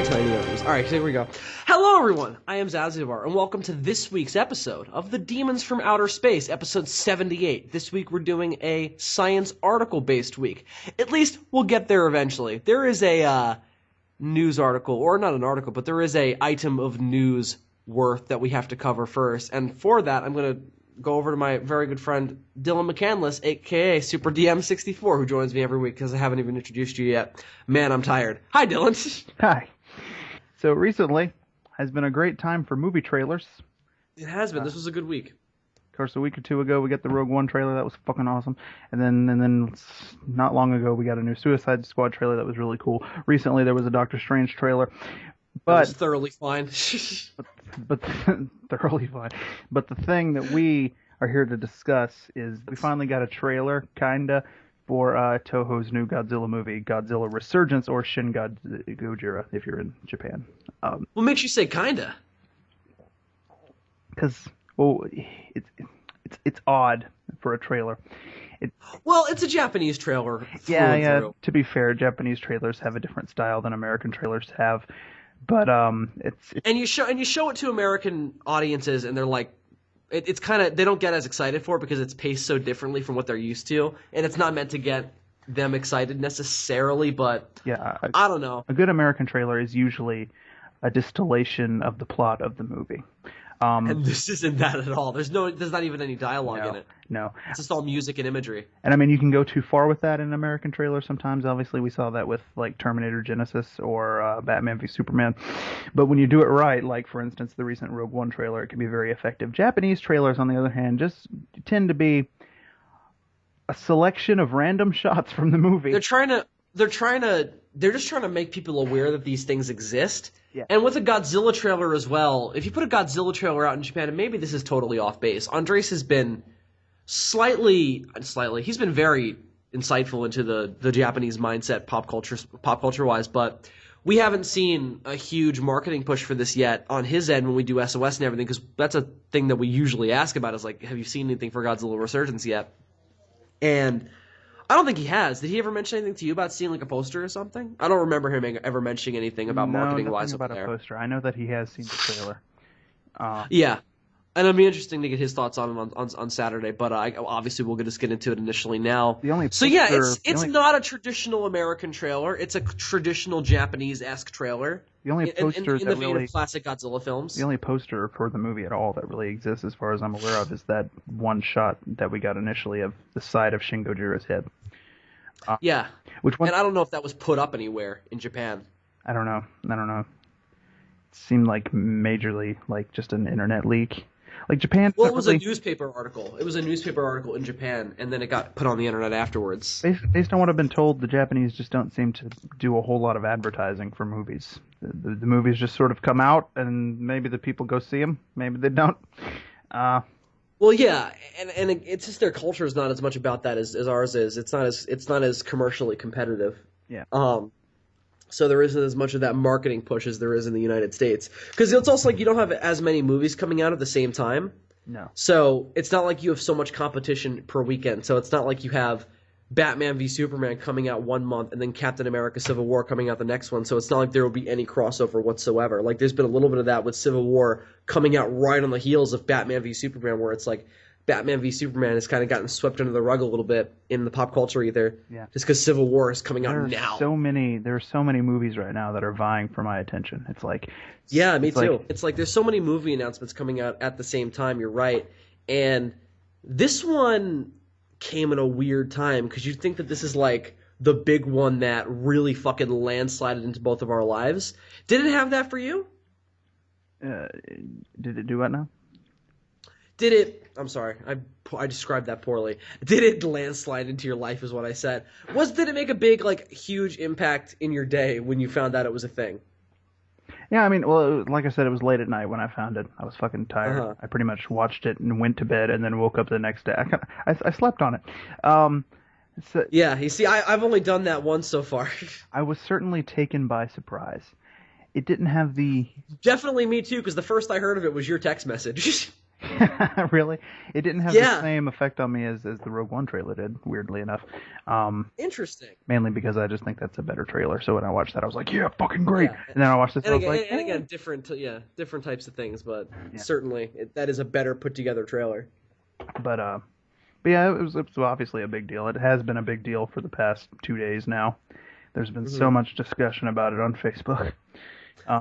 tiny arms. Alright, here we go. Hello everyone, I am Zazubaar, and welcome to this week's episode of The Demons from Outer Space, episode 78. This week we're doing a science article-based week. At least, we'll get there eventually. There is a, news article, or not an article, but there is a item of news worth that we have to cover first, and for that, I'm going to go over to my very good friend Dylan McCandless, aka Super DM64, who joins me every week because I haven't even introduced you yet. Man, I'm tired. Hi, Dylan. Hi. So recently has been a great time for movie trailers. It has been. This was a good week. Of course, a week or two ago we got the Rogue One trailer that was fucking awesome, and then not long ago we got a new Suicide Squad trailer that was really cool. Recently there was a Doctor Strange trailer, but that was thoroughly fine. but thoroughly fine. But the thing that we are here to discuss is we finally got a trailer, kinda, for Toho's new Godzilla movie, Godzilla Resurgence, or Shin Gojira, if you're in Japan. What makes you say kinda? Because, well, it's odd for a trailer. Well, it's a Japanese trailer. Yeah. To be fair, Japanese trailers have a different style than American trailers have. But it's and you show it to American audiences, and they're like, it's kind of, they don't get as excited for it because it's paced so differently from what they're used to, and it's not meant to get them excited necessarily. But yeah, I don't know. A good American trailer is usually a distillation of the plot of the movie. And this isn't that at all. There's not even any dialogue in it. No. It's just all music and imagery. And I mean, you can go too far with that in an American trailer sometimes. Obviously, we saw that with like Terminator Genesis or Batman v Superman. But when you do it right, like for instance the recent Rogue One trailer, it can be very effective. Japanese trailers, on the other hand, just tend to be a selection of random shots from the movie. They're just trying to make people aware that these things exist. Yeah. And with a Godzilla trailer as well, if you put a Godzilla trailer out in Japan, and maybe this is totally off base, Andres has been he's been very insightful into the Japanese mindset pop culture wise, but we haven't seen a huge marketing push for this yet on his end when we do SOS and everything, because that's a thing that we usually ask about is like, have you seen anything for Godzilla Resurgence yet? And I don't think he has. Did he ever mention anything to you about seeing like a poster or something? I don't remember him ever mentioning anything about marketing wise about a poster. I know that he has seen the trailer. Yeah, and it'll be interesting to get his thoughts on Saturday. But obviously we'll just get into it initially now. It's not a traditional American trailer. It's a traditional Japanese-esque trailer. The only poster in the vein of classic Godzilla films. The only poster for the movie at all that really exists, as far as I'm aware of, is that one shot that we got initially of the side of Shin Gojira's head. Yeah. Which one? And I don't know if that was put up anywhere in Japan. I don't know. It seemed like majorly like just an internet leak. Like Japan. Well, it was a newspaper article. It was a newspaper article in Japan, and then it got put on the internet afterwards. Based on what I've been told, the Japanese just don't seem to do a whole lot of advertising for movies. The movies just sort of come out, and maybe the people go see them. Maybe they don't. Well, yeah, and it's just their culture is not as much about that as ours is. It's not as commercially competitive. Yeah. So there isn't as much of that marketing push as there is in the United States. Because it's also like you don't have as many movies coming out at the same time. No. So it's not like you have so much competition per weekend. So it's not like you have Batman v Superman coming out one month and then Captain America Civil War coming out the next one. So it's not like there will be any crossover whatsoever. Like there's been a little bit of that with Civil War coming out right on the heels of Batman v Superman, where it's like Batman v Superman has kind of gotten swept under the rug a little bit in the pop culture either. Yeah. Just because Civil War is coming out now. There are so many movies right now that are vying for my attention. It's like... Yeah, me too. It's like there's so many movie announcements coming out at the same time, you're right. And this one came in a weird time because you'd think that this is like the big one that really fucking landslided into both of our lives. Did it have that for you? Did it do what now? Did it... I'm sorry, I described that poorly. Did it landslide into your life is what I said. Did it make a big, like, huge impact in your day when you found out it was a thing? Yeah, I mean, well, like I said, it was late at night when I found it. I was fucking tired. Uh-huh. I pretty much watched it and went to bed and then woke up the next day. I slept on it. Yeah, you see, I've only done that once so far. I was certainly taken by surprise. It didn't have the... Definitely me too, because the first I heard of it was your text message. Really? It didn't have the Yeah, same effect on me as the Rogue One trailer did, weirdly enough. interesting. Mainly because I just think that's a better trailer. So when I watched that, I was like, yeah, fucking great. Yeah, And then I watched this and and I was again, like, and again, different types of things, but yeah. certainly that is a better put together trailer. But yeah, it was obviously a big deal. It has been a big deal for the past 2 days now. There's been Hmm. so much discussion about it on Facebook.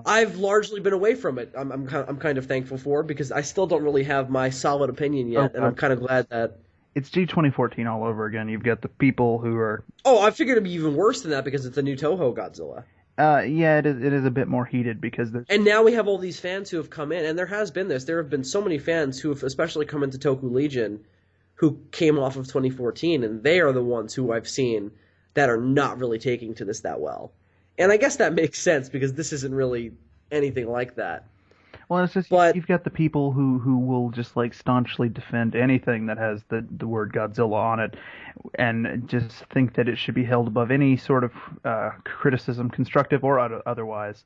I've largely been away from it. I'm kind of thankful for because I still don't really have my solid opinion Oh yet, and I'm God, kind of glad that. it's G2014 all over again. You've got the people who are, Oh, I figured it'd be even worse than that because it's a new Toho Godzilla. yeah, it is a bit more heated because there's, And now we have all these fans who have come in, and there has been this. There have been so many fans who have especially come into Toku Legion who came off of 2014, and they are the ones who I've seen that are not really taking to this that well. And I guess that makes sense because this isn't really anything like that. well, it's just But you've got the people who will just like staunchly defend anything that has the word Godzilla on it, and just think that it should be held above any sort of criticism, constructive or otherwise.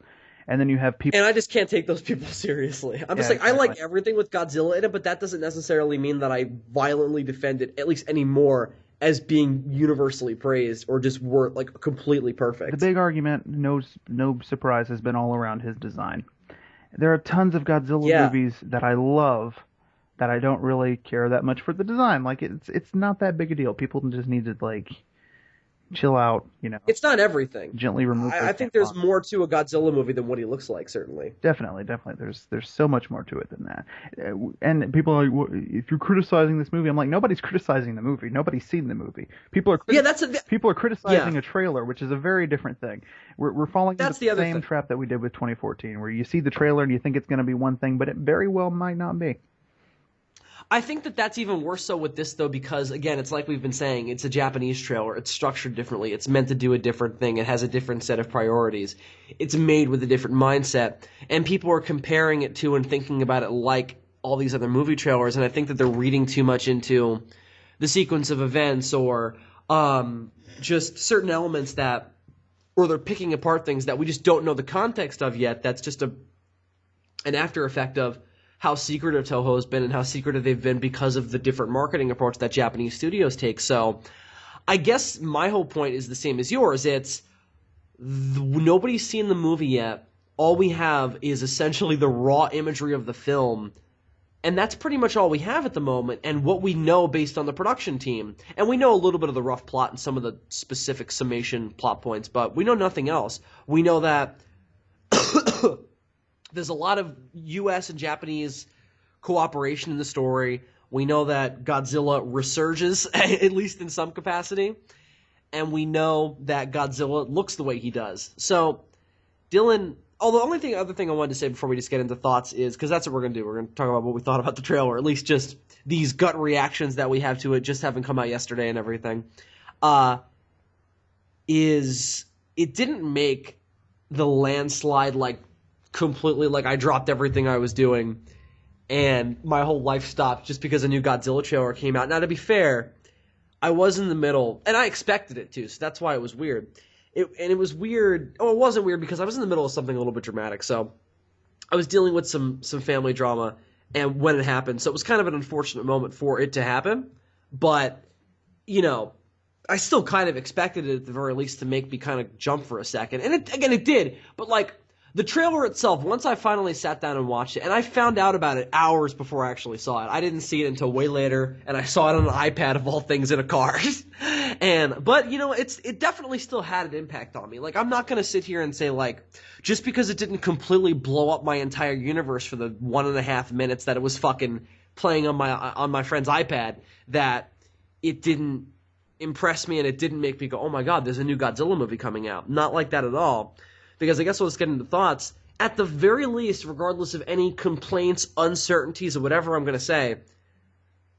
And then you have people, and I just can't take those people seriously. I'm just yeah, like I like exactly. everything with Godzilla in it, but that doesn't necessarily mean that I violently defend it at least anymore as being universally praised or just like completely The perfect. big argument, no surprise, has been all around his design. There are tons of Godzilla Yeah. movies that I love that I don't really care that much for the design. Like it's not that big a deal. People just need to like chill out, It's not everything. gently remove their I think there's tampons. more to a Godzilla movie than what he looks like, certainly. Definitely. There's so much more to it than that. And people are like, if you're criticizing this movie, I'm like, nobody's criticizing the movie. Nobody's seen the movie. Yeah, that's People are criticizing yeah, a trailer, which is a very different thing. We're falling into that's the the other same thing. trap that we did with 2014, where you see the trailer and you think it's going to be one thing, but it very well might not be. I think that that's even worse so with this though because again, it's like we've been saying, it's a Japanese trailer. It's structured differently. It's meant to do a different thing. It has a different set of priorities. It's made with a different mindset, and people are comparing it to and thinking about it like all these other movie trailers. And I think that they're reading too much into the sequence of events or just certain elements that, or they're picking apart things that we just don't know the context of yet. That's just an after effect of how secretive Toho has been and how secretive they've been because of the different marketing approach that Japanese studios take. So I guess my whole point is the same as yours. It's nobody's seen the movie yet. All we have is essentially the raw imagery of the film, and that's pretty much all we have at the moment and what we know based on the production team. And we know a little bit of the rough plot and some of the specific summation plot points, but we know nothing else. We know that there's a lot of U.S. and Japanese cooperation in the story. We know that Godzilla resurges, at least in some capacity. And we know that Godzilla looks the way he does. So, Dylan, the other thing I wanted to say before we just get into thoughts is, because that's what we're going to do. We're going to talk about what we thought about the trailer, or at least just these gut reactions that we have to it, just having come out yesterday and everything, is it didn't make the landslide completely I dropped everything I was doing and my whole life stopped just because a new Godzilla trailer came out. Now, to be fair, I was in the middle, and I expected it to, so that's why it was weird. It was weird. Oh, it wasn't weird because I was in the middle of something a little bit dramatic, so I was dealing with some family drama, and when it happened, so it was kind of an unfortunate moment for it to happen, but, I still kind of expected it at the very least to make me kind of jump for a second, and it did, but the trailer itself, once I finally sat down and watched it, and I found out about it hours before I actually saw it. I didn't see it until way later, and I saw it on an iPad of all things in a car. But it definitely still had an impact on me. I'm not gonna sit here and say just because it didn't completely blow up my entire universe for the 1.5 minutes that it was fucking playing on my friend's iPad, that it didn't impress me and it didn't make me go, oh my god, there's a new Godzilla movie coming out. Not like that at all. Because I guess we'll just get into thoughts. At the very least, regardless of any complaints, uncertainties, or whatever I'm going to say,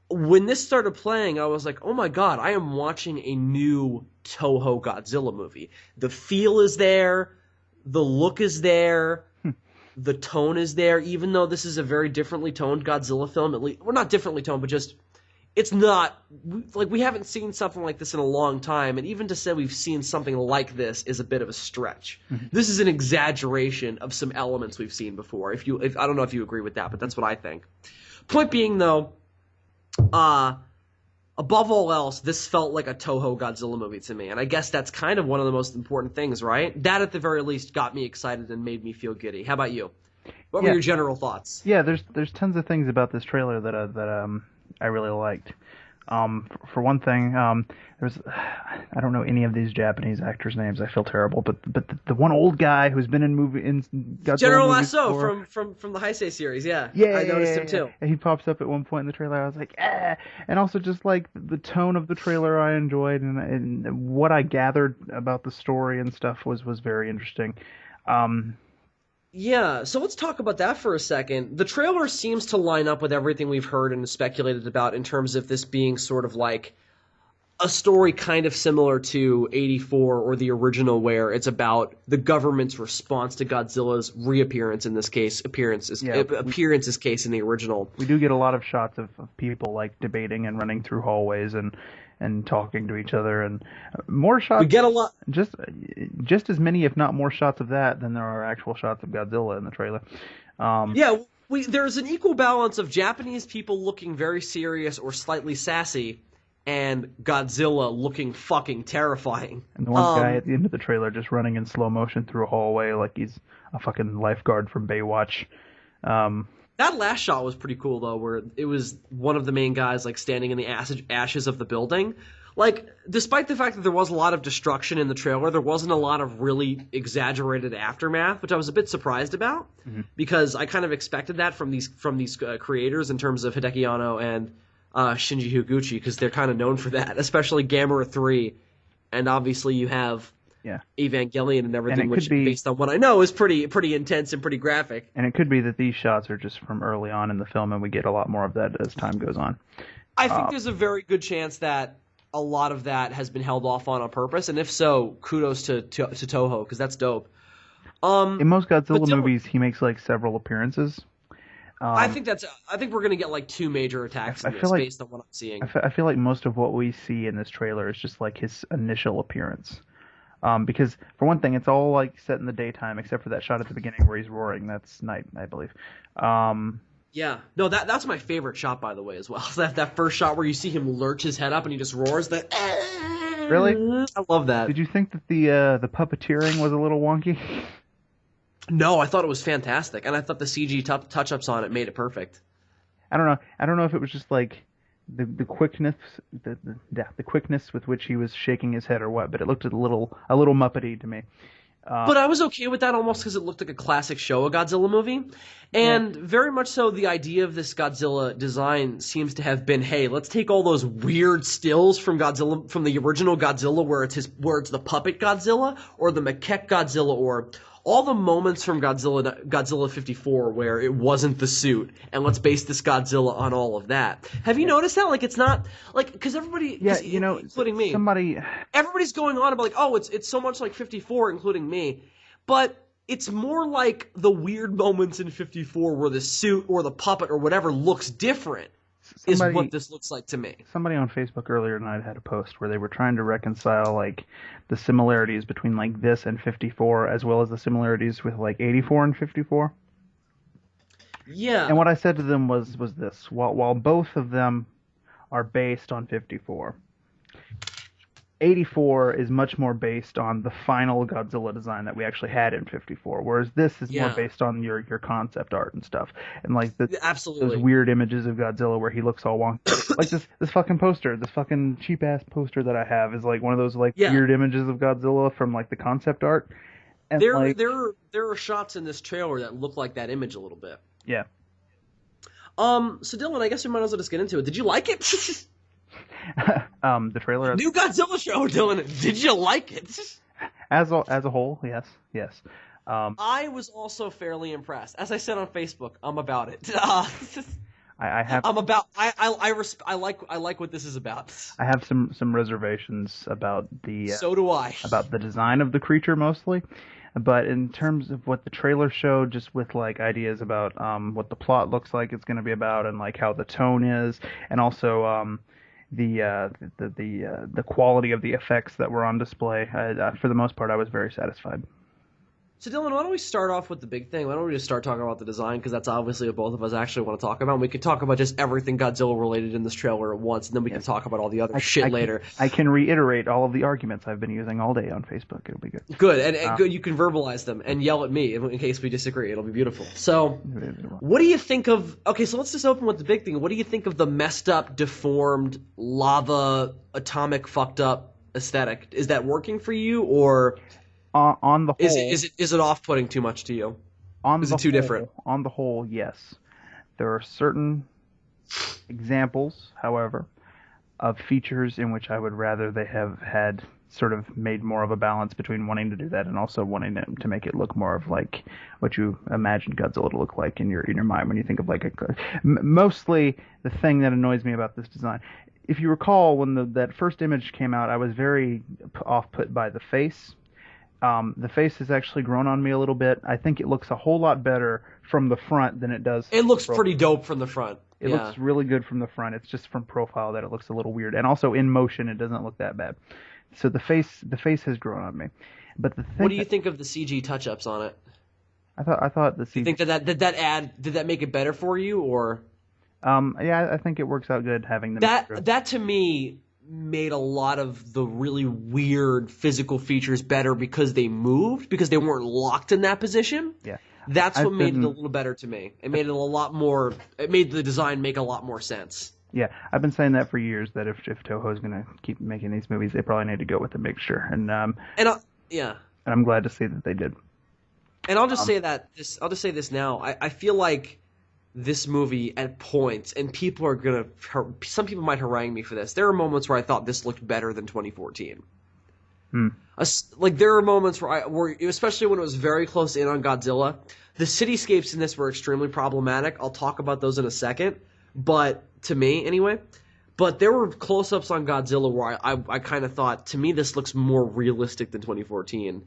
when this started playing, I was like, oh my god, I am watching a new Toho Godzilla movie. The feel is there, the look is there, the tone is there, even though this is a very differently toned Godzilla film. At least, well, not differently toned, but just it's not like we haven't seen something like this in a long time, and even to say we've seen something like this is a bit of a stretch. Mm-hmm. This is an exaggeration of some elements we've seen before. If I don't know if you agree with that, but that's what I think. Point being, though, above all else, this felt like a Toho Godzilla movie to me, and I guess that's kind of one of the most important things, right? That, at the very least, got me excited and made me feel giddy. How about you? What were your general thoughts? Yeah, there's tons of things about this trailer that I really liked. For one thing, I don't know any of these Japanese actors' names. I feel terrible, but the one old guy who's been in Godzilla General movies Lasso before, from the Heisei series, yeah. yeah, I noticed him too. And he pops up at one point in the trailer. I was like, ah! And also just like the tone of the trailer, I enjoyed, and what I gathered about the story and stuff was very interesting. Yeah, so let's talk about that for a second. The trailer seems to line up with everything we've heard and speculated about in terms of this being sort of like a story kind of similar to 84 or the original, where it's about the government's response to Godzilla's reappearance in this case, appearances case in the original. We do get a lot of shots of people like debating and running through hallways and talking to each other, and more shots. We get a lot. Just as many, if not more, shots of that than there are actual shots of Godzilla in the trailer. There's an equal balance of Japanese people looking very serious or slightly sassy, and Godzilla looking fucking terrifying. And the one guy at the end of the trailer just running in slow motion through a hallway like he's a fucking lifeguard from Baywatch. That last shot was pretty cool, though, where it was one of the main guys like standing in the ashes of the building. Like, despite the fact that there was a lot of destruction in the trailer, there wasn't a lot of really exaggerated aftermath, which I was a bit surprised about, because I kind of expected that from these creators in terms of Hideki Anno and Shinji Higuchi, because they're kind of known for that, especially Gamera 3, and obviously you have Evangelion and everything, which, based on what I know, is pretty intense and pretty graphic. And it could be that these shots are just from early on in the film, and we get a lot more of that as time goes on. I think there's a very good chance that a lot of that has been held off on purpose, and if so, kudos to Toho, because that's dope. In most Godzilla movies, he makes like several appearances. I think we're gonna get like 2 major attacks in this, based on what I'm seeing. I feel like most of what we see in this trailer is just like his initial appearance. Because for one thing, it's all like set in the daytime, except for that shot at the beginning where he's roaring. That's night, I believe. Yeah, no, that's my favorite shot, by the way, as well. That first shot where you see him lurch his head up and he just roars. Really? I love that. Did you think that the puppeteering was a little wonky? No, I thought it was fantastic, and I thought the CG touch-ups on it made it perfect. I don't know if it was just like the quickness, the quickness with which he was shaking his head or what, but it looked a little Muppety to me. But I was okay with that almost because it looked like a classic Showa Godzilla movie. And very much so, the idea of this Godzilla design seems to have been, hey, let's take all those weird stills from Godzilla, from the original Godzilla, where it's the puppet Godzilla, or the maquette Godzilla, or all the moments from Godzilla 54 where it wasn't the suit, and let's base this Godzilla on all of that. Have you noticed that? Like, it's not like, because everybody, including me, everybody's going on about like, oh, it's so much like 54, including me, but it's more like the weird moments in 54 where the suit or the puppet or whatever looks different. Is what this looks like to me. Somebody on Facebook earlier tonight had a post where they were trying to reconcile like the similarities between like this and 54, as well as the similarities with like 84 and 54. Yeah. And what I said to them was this: while both of them are based on 54, 84 is much more based on the final Godzilla design that we actually had in 54, whereas this is more based on your concept art and stuff, and like those weird images of Godzilla where he looks all wonky. Like this fucking poster, this fucking cheap ass poster that I have is like one of those like weird images of Godzilla from like the concept art. And there are shots in this trailer that look like that image a little bit. Yeah. So Dylan, I guess we might as well just get into it. Did you like it? The trailer. New Godzilla show, Dylan. Did you like it? As a whole, yes. I was also fairly impressed. As I said on Facebook, I'm about it. I have I like what this is about. I have some reservations about So do I. about the design of the creature mostly. But in terms of what the trailer showed, just with like ideas about what the plot looks like it's going to be about, and like how the tone is, and also the quality of the effects that were on display, for the most part, I was very satisfied. So Dylan, why don't we start off with the big thing? Why don't we just start talking about the design? Because that's obviously what both of us actually want to talk about. And we could talk about just everything Godzilla related in this trailer at once, and then we can talk about all the other shit later. I can reiterate all of the arguments I've been using all day on Facebook. It'll be good. Good, and good. You can verbalize them and yell at me in case we disagree. It'll be beautiful. So, what do you think of? Okay, so let's just open with the big thing. What do you think of the messed up, deformed, lava, atomic, fucked up aesthetic? Is that working for you, or? On the whole, is it off-putting too much to you? Is it too different? On the whole, yes. There are certain examples, however, of features in which I would rather they have had sort of made more of a balance between wanting to do that and also wanting to make it look more of like what you imagine Godzilla to look like in your mind when you think of like mostly the thing that annoys me about this design. If you recall, when that first image came out, I was very off-put by the face. The face has actually grown on me a little bit. I think it looks a whole lot better from the front than it does. It looks pretty dope from the front. It looks really good from the front. It's just from profile that it looks a little weird, and also in motion, it doesn't look that bad. So the face has grown on me. But the thing, what do you think of the CG touch-ups on it? I thought the CG. Do you think did that make it better for you, or? Yeah, I think it works out good having them. That to me made a lot of the really weird physical features better because they moved, because they weren't locked in that position. Yeah. That's what made it a little better to me. It made it a lot more. It made the design make a lot more sense. Yeah, I've been saying that for years. That if Toho is going to keep making these movies, they probably need to go with a mixture. And yeah. And I'm glad to see that they did. And I'll just say this now. I feel like this movie at points, and some people might harangue me for this. There are moments where I thought this looked better than 2014. Like there are moments where especially when it was very close in on Godzilla, the cityscapes in this were extremely problematic. I'll talk about those in a second, but to me anyway. But there were close-ups on Godzilla where I kind of thought, to me, this looks more realistic than 2014.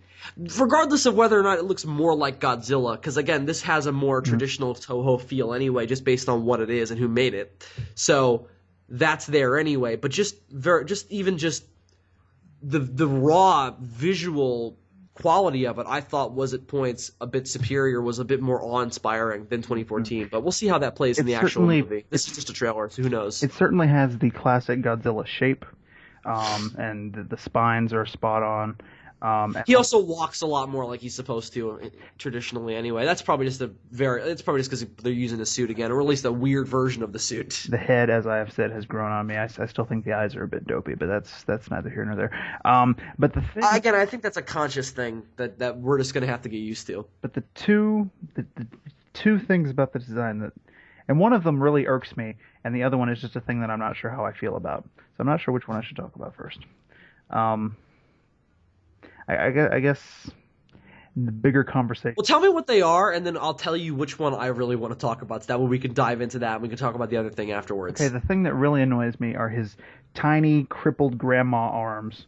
Regardless of whether or not it looks more like Godzilla, because, again, this has a more traditional Toho feel anyway, just based on what it is and who made it. So that's there anyway. But just the raw visual quality of it, I thought was at points a bit superior, was a bit more awe-inspiring than 2014. But we'll see how that plays in the actual movie. This is just a trailer, so who knows? It certainly has the classic Godzilla shape, and the spines are spot on. He also walks a lot more like he's supposed to traditionally anyway. That's probably just it's probably just because they're using a suit again, or at least a weird version of the suit. The head, as I have said, has grown on me. I still think the eyes are a bit dopey, but that's neither here nor there. But the thing, again, I think that's a conscious thing that we're just gonna have to get used to. But the two things about the design and one of them really irks me, and the other one is just a thing that I'm not sure how I feel about. So I'm not sure which one I should talk about first. I guess the bigger conversation. Well, tell me what they are, and then I'll tell you which one I really want to talk about. So that way we can dive into that, and we can talk about the other thing afterwards. Okay, the thing that really annoys me are his tiny, crippled grandma arms.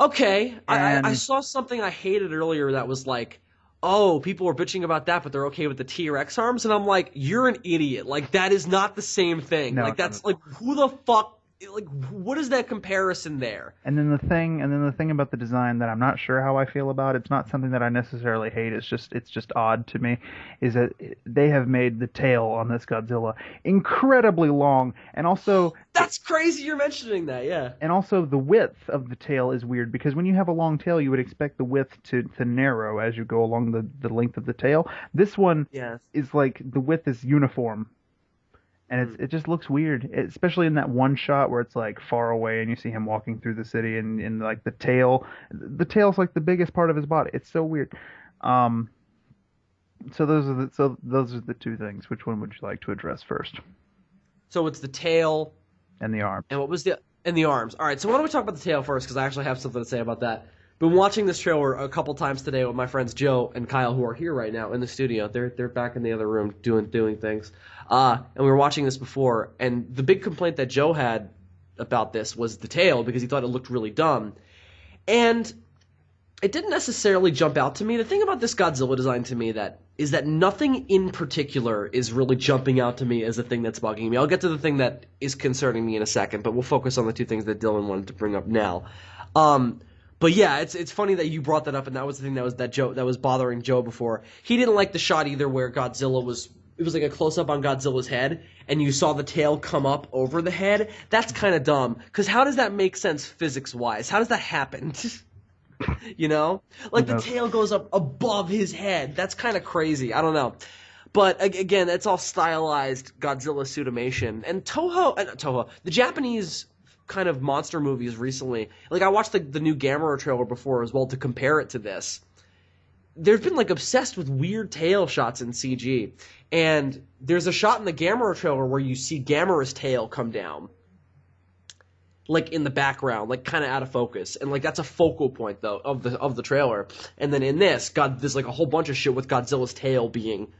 Okay, I saw something I hated earlier that was like, oh, people were bitching about that, but they're okay with the T-Rex arms, and I'm like, you're an idiot. Like, that is not the same thing. No, like, that's like, who the fuck... Like, what is that comparison there? And then the thing about the design that I'm not sure how I feel about, it's not something that I necessarily hate, it's just odd to me, is that they have made the tail on this Godzilla incredibly long, and also... That's crazy you're mentioning that, yeah. And also the width of the tail is weird, because when you have a long tail, you would expect the width to narrow as you go along the length of the tail. This one is like, the width is uniform. And it just looks weird, especially in that one shot where it's like far away and you see him walking through the city and like the tail's like the biggest part of his body. It's so weird. So those are the two things. Which one would you like to address first? So it's the tail and the arms. And what was the arms? All right. So why don't we talk about the tail first, because I actually have something to say about that. been watching this trailer a couple times today with my friends Joe and Kyle, who are here right now in the studio. They're back in the other room doing things. And we were watching this before, and the big complaint that Joe had about this was the tail, because he thought it looked really dumb. And it didn't necessarily jump out to me. The thing about this Godzilla design to me is that nothing in particular is really jumping out to me as a thing that's bugging me. I'll get to the thing that is concerning me in a second, but we'll focus on the two things that Dylan wanted to bring up now. But yeah, it's funny that you brought that up, and that was the thing that was bothering Joe before. He didn't like the shot either where Godzilla was. It was like a close-up on Godzilla's head, and you saw the tail come up over the head. That's kind of dumb, because how does that make sense physics-wise? How does that happen? You know? Like, the tail goes up above his head. That's kind of crazy. I don't know. But, again, it's all stylized Godzilla suitimation. And Toho, the Japanese kind of monster movies recently, like, I watched the new Gamera trailer before as well to compare it to this. They've been, like, obsessed with weird tail shots in CG. And there's a shot in the Gamera trailer where you see Gamera's tail come down, like, in the background, like, kind of out of focus. And, like, that's a focal point, though, of the trailer. And then in this, there's, like, a whole bunch of shit with Godzilla's tail being,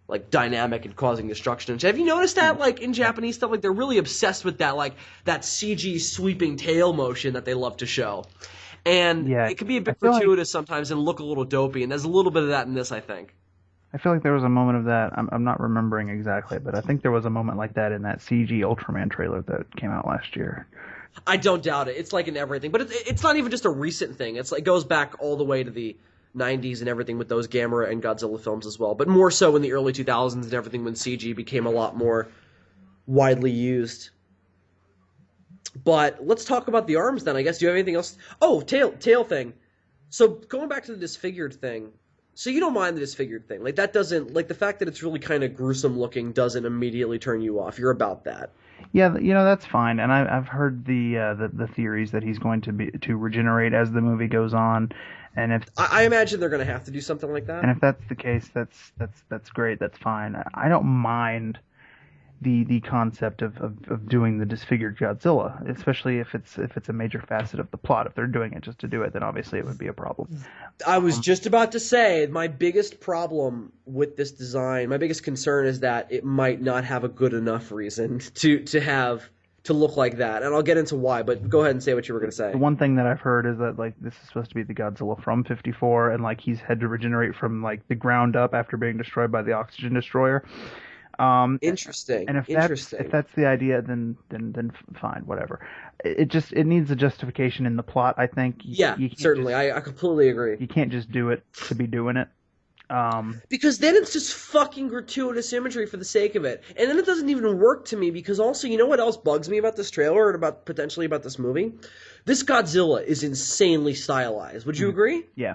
like, dynamic and causing destruction. And have you noticed that, like, in Japanese stuff? Like, they're really obsessed with that, like, that CG sweeping tail motion that they love to show. And it can be a bit gratuitous sometimes and look a little dopey, and there's a little bit of that in this, I think. I feel like there was a moment of that. I'm not remembering exactly, but I think there was a moment like that in that CG Ultraman trailer that came out last year. I don't doubt it. It's like in everything. But it's not even just a recent thing. It goes back all the way to the 90s and everything with those Gamera and Godzilla films as well. But more so in the early 2000s and everything when CG became a lot more widely used. But let's talk about the arms then, I guess. Do you have anything else? Oh, tail thing. So going back to the disfigured thing. So you don't mind the disfigured thing. Like, that doesn't, like, the fact that it's really kind of gruesome looking doesn't immediately turn you off. You're about that. Yeah, you know, that's fine. And I've heard the theories that he's going to regenerate as the movie goes on. And if I imagine they're going to have to do something like that. And if that's the case, that's great. That's fine. I don't mind the concept of doing the disfigured Godzilla, especially if it's a major facet of the plot. If they're doing it just to do it, then obviously it would be a problem. I was just about to say, my biggest problem with this design, my biggest concern is that it might not have a good enough reason to look like that. And I'll get into why, but go ahead and say what you were going to say. The one thing that I've heard is that, like, this is supposed to be the Godzilla from 54, and, like, he's had to regenerate from, like, the ground up after being destroyed by the oxygen destroyer. Interesting. And if that's the idea, then fine, whatever. It needs a justification in the plot, I think. Certainly. I completely agree. You can't just do it to be doing it. Because then it's just fucking gratuitous imagery for the sake of it. And then it doesn't even work to me, because also, you know what else bugs me about this trailer and potentially about this movie? This Godzilla is insanely stylized. Would you agree? Yeah.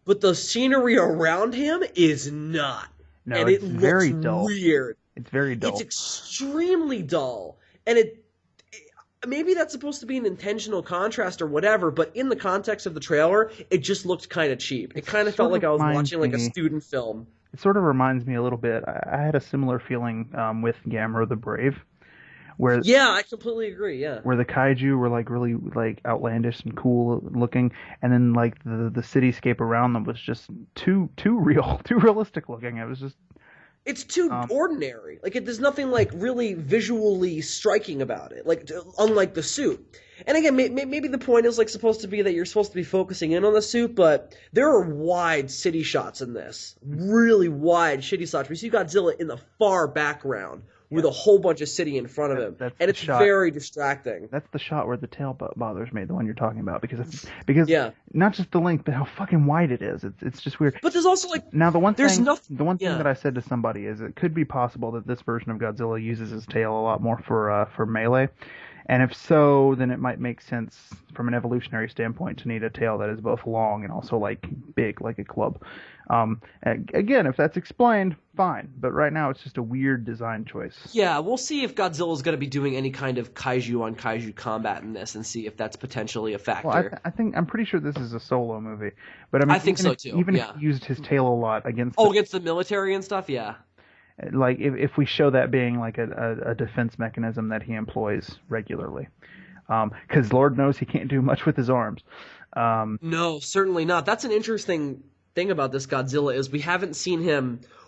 But the scenery around him is not. No, and it's it very looks dull. Weird. It's very dull. It's extremely dull. And maybe that's supposed to be an intentional contrast or whatever, but in the context of the trailer, it just looked kind of cheap. It kind of felt like I was watching like a student film. It sort of reminds me a little bit. I had a similar feeling with Gamera the Brave. Yeah, I completely agree, yeah. Where the kaiju were, like, really, like, outlandish and cool looking, and then, like, the cityscape around them was just too real, too realistic looking. It was just... It's too ordinary. Like, there's nothing, like, really visually striking about it, like, unlike the suit. And again, maybe the point is, like, supposed to be that you're supposed to be focusing in on the suit, but there are wide city shots in this. Really wide shitty shots. We see Godzilla in the far background with a whole bunch of city in front of him, and it's very distracting. That's the shot where the tail bothers me, the one you're talking about, because not just the length, but how fucking wide it is. It's just weird. But there's also, like, now the one thing yeah. that I said to somebody is it could be possible that this version of Godzilla uses his tail a lot more for melee. And if so, then it might make sense from an evolutionary standpoint to need a tail that is both long and also, like, big, like a club. Again, if that's explained, fine. But right now, it's just a weird design choice. Yeah, we'll see if Godzilla's going to be doing any kind of kaiju on kaiju combat in this, and see if that's potentially a factor. Well, I'm pretty sure this is a solo movie. But I mean, I think so too. Even if he used his tail a lot against against the military and stuff, yeah. Like, if we show that being, like, a defense mechanism that he employs regularly. Because Lord knows he can't do much with his arms. No, certainly not. That's an interesting thing about this Godzilla is we haven't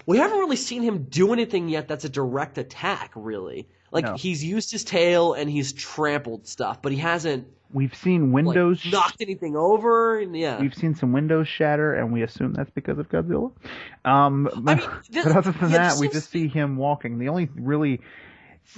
really seen him do anything yet that's a direct attack, really. Like, No. he's used his tail and he's trampled stuff, but he hasn't, We've seen like, windows knocked anything over, and yeah. We've seen some windows shatter, and we assume that's because of Godzilla. I mean, But other than yeah, that, we just see him walking. The only really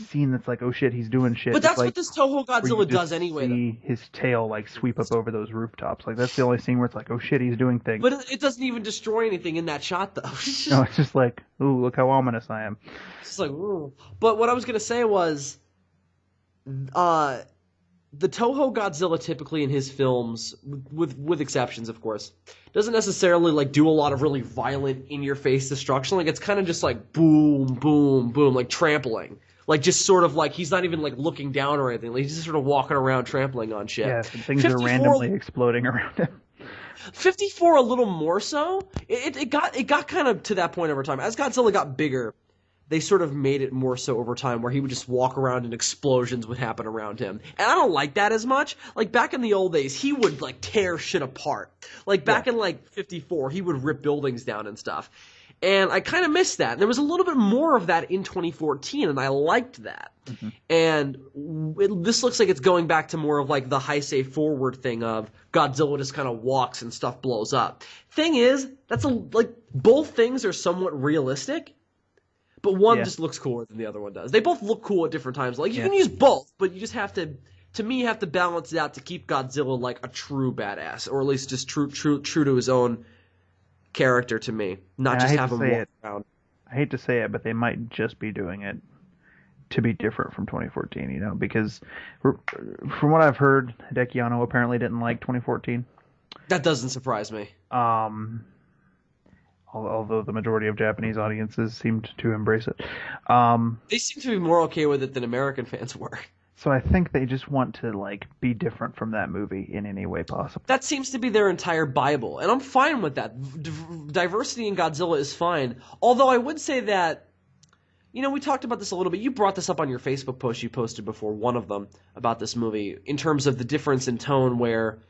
scene that's like, oh shit, he's doing shit. But that's like, what this Toho where you Godzilla just does anyway, though. See his tail like sweep up over those rooftops. Like that's the only scene where it's like, oh shit, he's doing things. But it doesn't even destroy anything in that shot, though. No, it's just like, ooh, look how ominous I am. It's just like, ooh. But what I was gonna say was, the Toho Godzilla typically in his films, with exceptions of course, doesn't necessarily like do a lot of really violent in-your-face destruction. Like it's kind of just like boom, boom, boom, like trampling. Like just sort of like he's not even like looking down or anything. Like he's just sort of walking around trampling on shit. Yeah, things are randomly exploding around him. 54 a little more so. It got kind of to that point over time. As Godzilla got bigger, they sort of made it more so over time where he would just walk around and explosions would happen around him. And I don't like that as much. Like back in the old days, he would like tear shit apart. Like back in like 54, he would rip buildings down and stuff. And I kind of missed that. And there was a little bit more of that in 2014, and I liked that. Mm-hmm. And this looks like it's going back to more of like the Heisei forward thing of Godzilla just kind of walks and stuff blows up. Thing is, like both things are somewhat realistic. But one just looks cooler than the other one does. They both look cool at different times. Like, you can use both, but you just have to balance it out to keep Godzilla like a true badass, or at least just true to his own character to me. Not just have him walk around. I hate to say it, but they might just be doing it to be different from 2014, you know, because from what I've heard, Hideki Anno apparently didn't like 2014. That doesn't surprise me. Although the majority of Japanese audiences seemed to embrace it. They seem to be more okay with it than American fans were. So I think they just want to like be different from that movie in any way possible. That seems to be their entire Bible, and I'm fine with that. Diversity in Godzilla is fine. Although I would say that, you know, we talked about this a little bit. You brought this up on your Facebook post you posted before, one of them, about this movie, in terms of the difference in tone where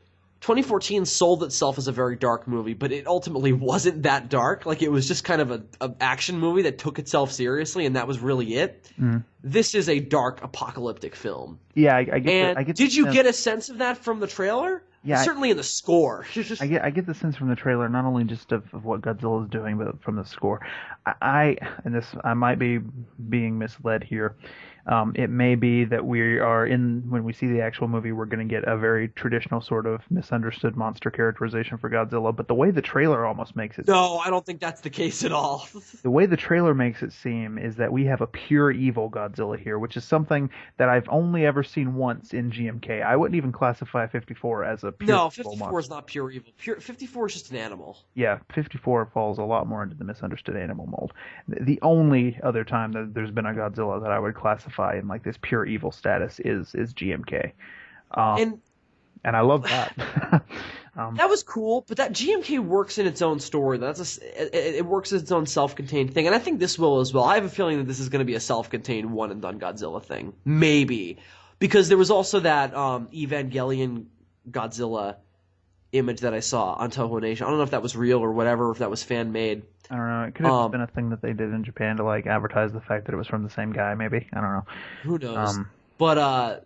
2014 sold itself as a very dark movie, but it ultimately wasn't that dark. Like, it was just kind of an action movie that took itself seriously, and that was really it. Mm. This is a dark, apocalyptic film. Yeah, I get. Did you get a sense of that from the trailer? Yeah, certainly in the score. I get the sense from the trailer, not only just of what Godzilla is doing, but from the score. I might be being misled here. It may be that when we see the actual movie, we're going to get a very traditional sort of misunderstood monster characterization for Godzilla, but the way the trailer almost makes it... No, I don't think that's the case at all. The way the trailer makes it seem is that we have a pure evil Godzilla here, which is something that I've only ever seen once in GMK. I wouldn't even classify 54 as a pure evil monster. No, 54 is not pure evil. 54 is just an animal. Yeah, 54 falls a lot more into the misunderstood animal mold. The only other time that there's been a Godzilla that I would classify in like this pure evil status is GMK, and I love that. That was cool, but that GMK works in its own story. It works as its own self-contained thing, and I think this will as well. I have a feeling that this is going to be a self-contained one-and-done Godzilla thing, maybe, because there was also that Evangelion Godzilla image that I saw on Toho Nation. I don't know if that was real or whatever, or if that was fan-made. I don't know. It could have been a thing that they did in Japan to like advertise the fact that it was from the same guy. Maybe, I don't know. Who knows? But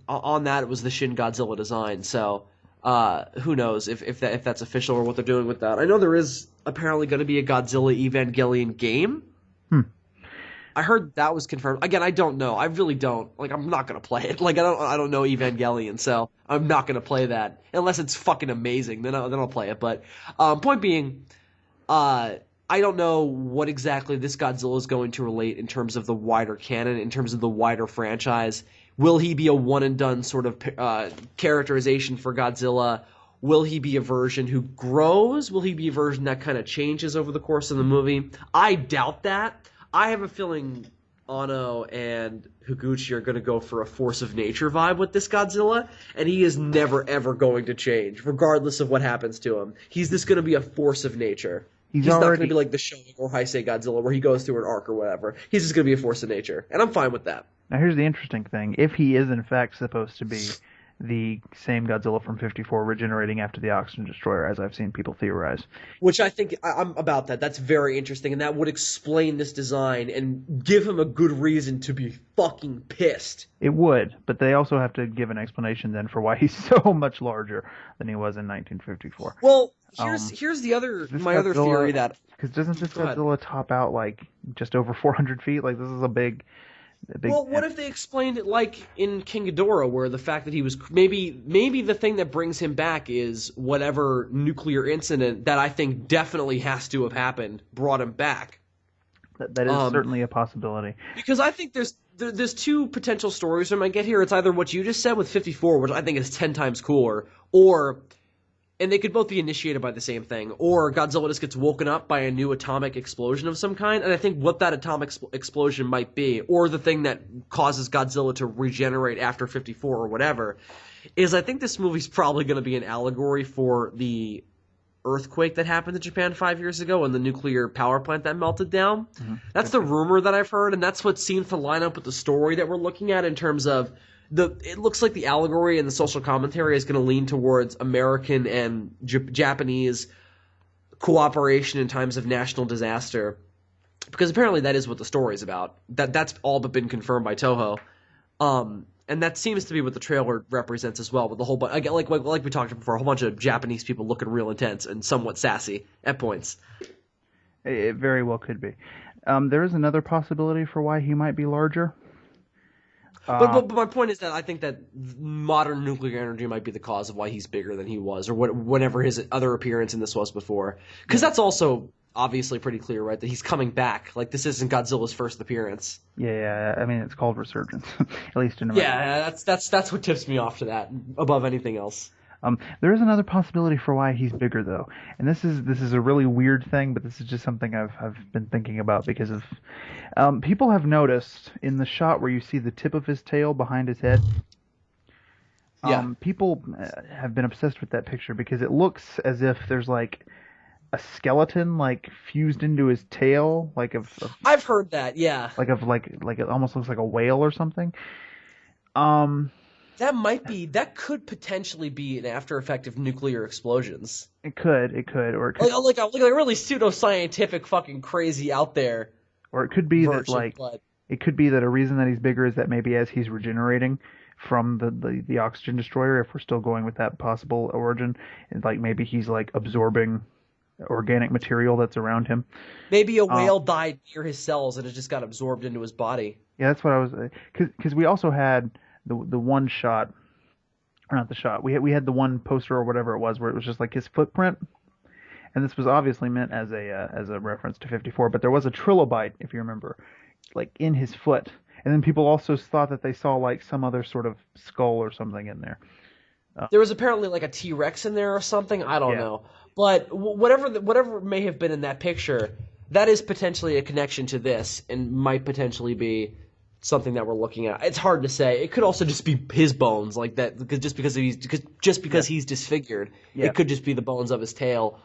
on that, it was the Shin Godzilla design. So who knows if that's official or what they're doing with that? I know there is apparently going to be a Godzilla Evangelion game. I heard that was confirmed. Again, I don't know. I really don't. Like, I'm not gonna play it. Like, I don't know Evangelion, so I'm not gonna play that unless it's fucking amazing. Then I'll play it. But point being, I don't know what exactly this Godzilla is going to relate in terms of the wider canon, in terms of the wider franchise. Will he be a one-and-done sort of characterization for Godzilla? Will he be a version who grows? Will he be a version that kind of changes over the course of the movie? I doubt that. I have a feeling Anno and Higuchi are going to go for a force of nature vibe with this Godzilla, and he is never, ever going to change, regardless of what happens to him. He's just going to be a force of nature. He's not going to be like the Showa or Heisei Godzilla where he goes through an arc or whatever. He's just going to be a force of nature, and I'm fine with that. Now here's the interesting thing. If he is in fact supposed to be the same Godzilla from 54 regenerating after the oxygen destroyer, as I've seen people theorize. Which I think I'm about that. That's very interesting, and that would explain this design and give him a good reason to be fucking pissed. It would, but they also have to give an explanation then for why he's so much larger than he was in 1954. Well, here's the other other theory that because doesn't this Godzilla top out like just over 400 feet? Like this is a big. Well, what if they explained it like in King Ghidorah, where the fact that he was maybe the thing that brings him back is whatever nuclear incident that I think definitely has to have happened brought him back. That is certainly a possibility. Because I think there's two potential stories I might get here. It's either what you just said with 54, which I think is 10 times cooler, and they could both be initiated by the same thing, or Godzilla just gets woken up by a new atomic explosion of some kind, and I think what that atomic explosion might be, or the thing that causes Godzilla to regenerate after 54 or whatever, is I think this movie's probably going to be an allegory for the earthquake that happened in Japan 5 years ago and the nuclear power plant that melted down. Mm-hmm. That's the rumor that I've heard, and that's what seems to line up with the story that we're looking at in terms of it looks like the allegory and the social commentary is going to lean towards American and Japanese cooperation in times of national disaster, because apparently that is what the story is about. That's all but been confirmed by Toho, and that seems to be what the trailer represents as well. With the whole again, like we talked about before, a whole bunch of Japanese people looking real intense and somewhat sassy at points. It very well could be. There is another possibility for why he might be larger. But my point is that I think that modern nuclear energy might be the cause of why he's bigger than he was, or whenever his other appearance in this was before. Because that's also obviously pretty clear, right? That he's coming back. Like, this isn't Godzilla's first appearance. Yeah. I mean, it's called Resurgence, at least in America. Yeah, that's what tips me off to that above anything else. There is another possibility for why he's bigger, though, and this is a really weird thing, but this is just something I've been thinking about because of people have noticed in the shot where you see the tip of his tail behind his head. People have been obsessed with that picture because it looks as if there's like a skeleton like fused into his tail, I've heard that, yeah. Like it almost looks like a whale or something. That could potentially be an after effect of nuclear explosions. It could, or it could, like a really pseudoscientific fucking crazy out there. Or it could be it could be that a reason that he's bigger is that maybe as he's regenerating from the oxygen destroyer, if we're still going with that possible origin, and like maybe he's like absorbing organic material that's around him. Maybe a whale died near his cells and it just got absorbed into his body. Yeah, that's what I was, because we also had the one shot, or not the shot, we had the one poster or whatever it was where it was just like his footprint, and this was obviously meant as a reference to 54, but there was a trilobite, if you remember, like in his foot, and then people also thought that they saw like some other sort of skull or something in there. There was apparently like a T-Rex in there or something, I don't know, but whatever may have been in that picture, that is potentially a connection to this and might potentially be something that we're looking at. It's hard to say. It could also just be his bones, like that, because he's disfigured. Yeah. It could just be the bones of his tail,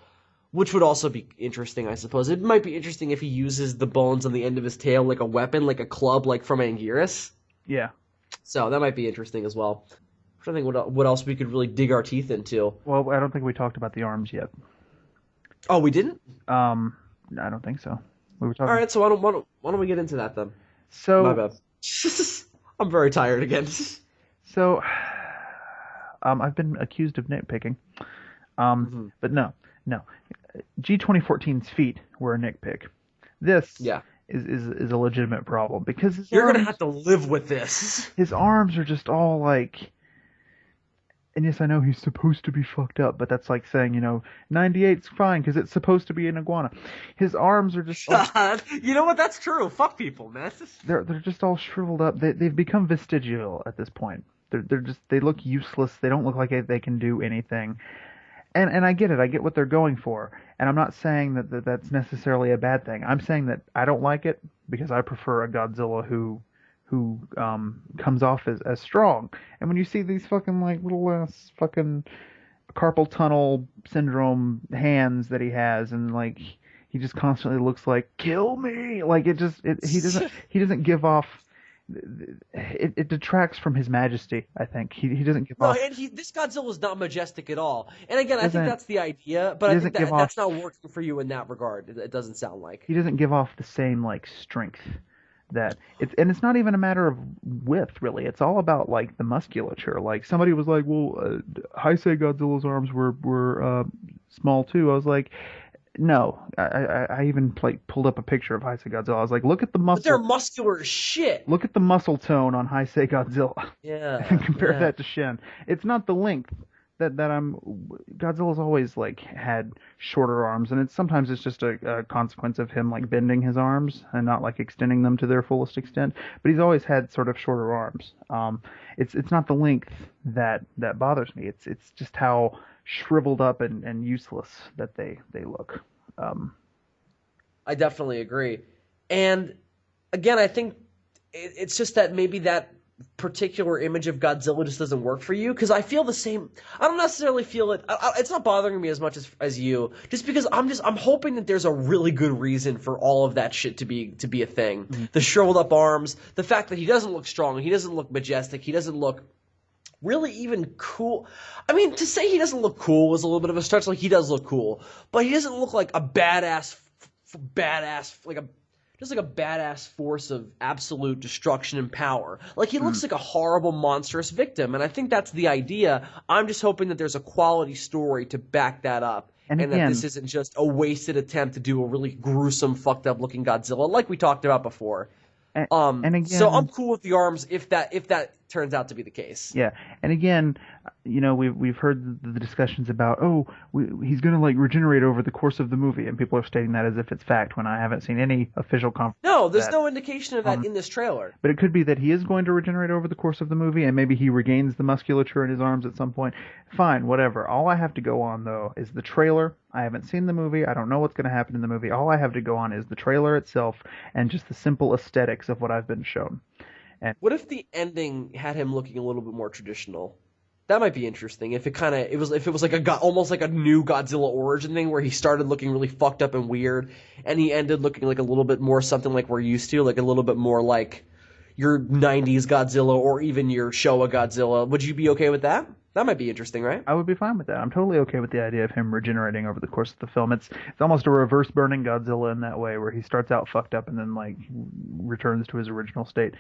which would also be interesting, I suppose. It might be interesting if he uses the bones on the end of his tail like a weapon, like a club, like from Anguirus. Yeah. So that might be interesting as well. I'm trying to think what else we could really dig our teeth into. Well, I don't think we talked about the arms yet. Oh, we didn't? I don't think so. We were talking. All right, so why don't we get into that then? So my bad. I'm very tired again. So, I've been accused of nitpicking, but no. G2014's feet were a nitpick. This is a legitimate problem because you're gonna have to live with this. His arms are just all like, and yes, I know he's supposed to be fucked up, but that's like saying 98's fine because it's supposed to be an iguana. His arms are just. You know what? That's true. Fuck people, man. They're just all shriveled up. They've become vestigial at this point. They look useless. They don't look like they can do anything. And I get it. I get what they're going for. And I'm not saying that that's necessarily a bad thing. I'm saying that I don't like it because I prefer a Godzilla who comes off as strong. And when you see these fucking like little fucking carpal tunnel syndrome hands that he has, and like he just constantly looks like kill me, like he doesn't give off it detracts from his majesty. I think he doesn't give No, off. and this Godzilla is not majestic at all. And again, I think Doesn't- that's the idea, but he I think doesn't give that's off- not working for you in that regard. It doesn't sound like. He doesn't give off the same like strength that it's not even a matter of width really. It's all about like the musculature. Like somebody was like, well, Heisei Godzilla's arms were small too. I was like, no. I even like pulled up a picture of Heisei Godzilla. I was like, look at the But they're muscle. muscular as shit. Look at the muscle tone on Heisei Godzilla. Yeah. And compare yeah. that to Shin. It's not the length that Godzilla's always like had shorter arms, and sometimes it's just a consequence of him like bending his arms and not like extending them to their fullest extent. But he's always had sort of shorter arms. It's not the length that bothers me. It's just how shriveled up and useless that they look. I definitely agree. And again, I think it's just that maybe that particular image of Godzilla just doesn't work for you, because I feel the same. I don't necessarily feel it. It's not bothering me as much as you, just because I'm hoping that there's a really good reason for all of that shit to be a thing. Mm-hmm. The shriveled up arms, the fact that he doesn't look strong, he doesn't look majestic, he doesn't look really even cool. I mean, to say he doesn't look cool was a little bit of a stretch. Like, he does look cool, but he doesn't look like a badass, just like a badass force of absolute destruction and power. Like, he looks like a horrible, monstrous victim, and I think that's the idea. I'm just hoping that there's a quality story to back that up, and again, that this isn't just a wasted attempt to do a really gruesome, fucked up looking Godzilla, like we talked about before. And again, so I'm cool with the arms if that turns out to be the case. Yeah, and again, we've heard the discussions about he's going to like regenerate over the course of the movie, and people are stating that as if it's fact when I haven't seen any official confirmation. No, there's no indication of that in this trailer. But it could be that he is going to regenerate over the course of the movie, and maybe he regains the musculature in his arms at some point. Fine, whatever. All I have to go on though is the trailer. I haven't seen the movie. I don't know what's going to happen in the movie. All I have to go on is the trailer itself and just the simple aesthetics of what I've been shown. And what if the ending had him looking a little bit more traditional? That might be interesting. If it was like almost like a new Godzilla origin thing, where he started looking really fucked up and weird, and he ended looking like a little bit more something like we're used to, like a little bit more like your 90s Godzilla or even your Showa Godzilla. Would you be okay with that? That might be interesting, right? I would be fine with that. I'm totally okay with the idea of him regenerating over the course of the film. It's almost a reverse burning Godzilla in that way, where he starts out fucked up and then like returns to his original state.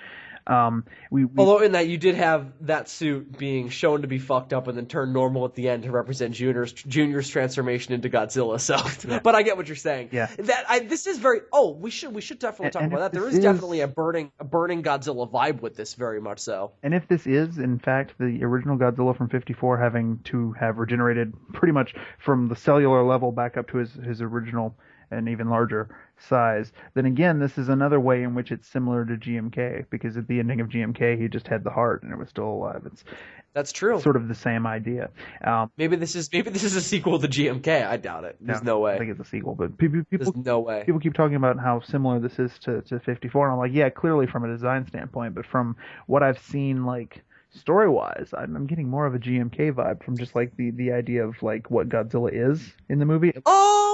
Although in that you did have that suit being shown to be fucked up and then turned normal at the end to represent Junior's transformation into Godzilla. So, yeah. But I get what you're saying. Yeah. This is very. Oh, we should definitely talk about that. There is definitely a burning Godzilla vibe with this, very much so. And if this is in fact the original Godzilla from '54 having to have regenerated pretty much from the cellular level back up to his original and even larger size, then again, this is another way in which it's similar to GMK, because at the ending of GMK, he just had the heart and it was still alive. That's true. Sort of the same idea. Maybe this is a sequel to GMK. I doubt it. There's no way. I think it's a sequel, but people There's no way. People keep talking about how similar this is to 54, and I'm like, yeah, clearly from a design standpoint, but from what I've seen, like story-wise, I'm getting more of a GMK vibe from just like the idea of like what Godzilla is in the movie.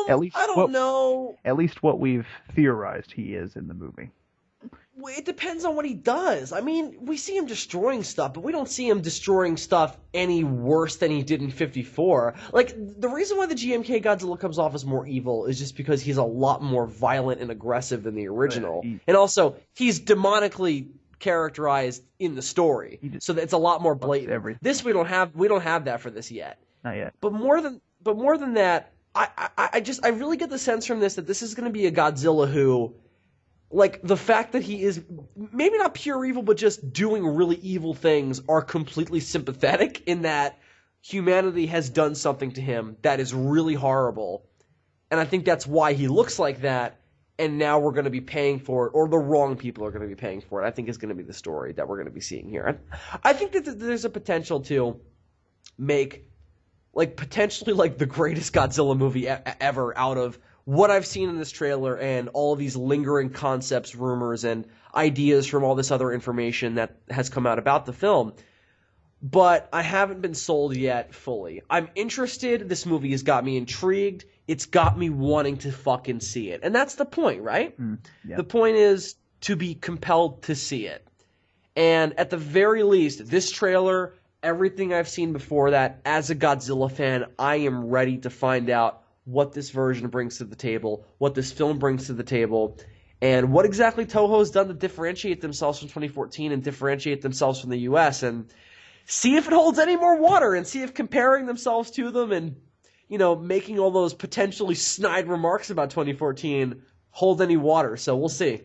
At least I don't know. At least what we've theorized he is in the movie. It depends on what he does. I mean, we see him destroying stuff, but we don't see him destroying stuff any worse than he did in 54. Like, the reason why the GMK Godzilla comes off as more evil is just because he's a lot more violent and aggressive than the original. And also, he's demonically characterized in the story, so that it's a lot more blatant. This we don't have that for this yet. Not yet. But more than that, I really get the sense from this that this is going to be a Godzilla who, like, the fact that he is maybe not pure evil, but just doing really evil things are completely sympathetic, in that humanity has done something to him that is really horrible. And I think that's why he looks like that, and now we're going to be paying for it, or the wrong people are going to be paying for it, I think is going to be the story that we're going to be seeing here. I think that there's a potential to make, like, potentially like the greatest Godzilla movie ever out of what I've seen in this trailer and all of these lingering concepts, rumors, and ideas from all this other information that has come out about the film. But I haven't been sold yet fully. I'm interested. This movie has got me intrigued. It's got me wanting to fucking see it. And that's the point, right? Yeah. The point is to be compelled to see it. And at the very least, this trailer, everything I've seen before that, as a Godzilla fan, I am ready to find out what this version brings to the table, what this film brings to the table, and what exactly Toho has done to differentiate themselves from 2014 and differentiate themselves from the US, and see if it holds any more water, and see if comparing themselves to them and, you know, making all those potentially snide remarks about 2014 hold any water. So we'll see.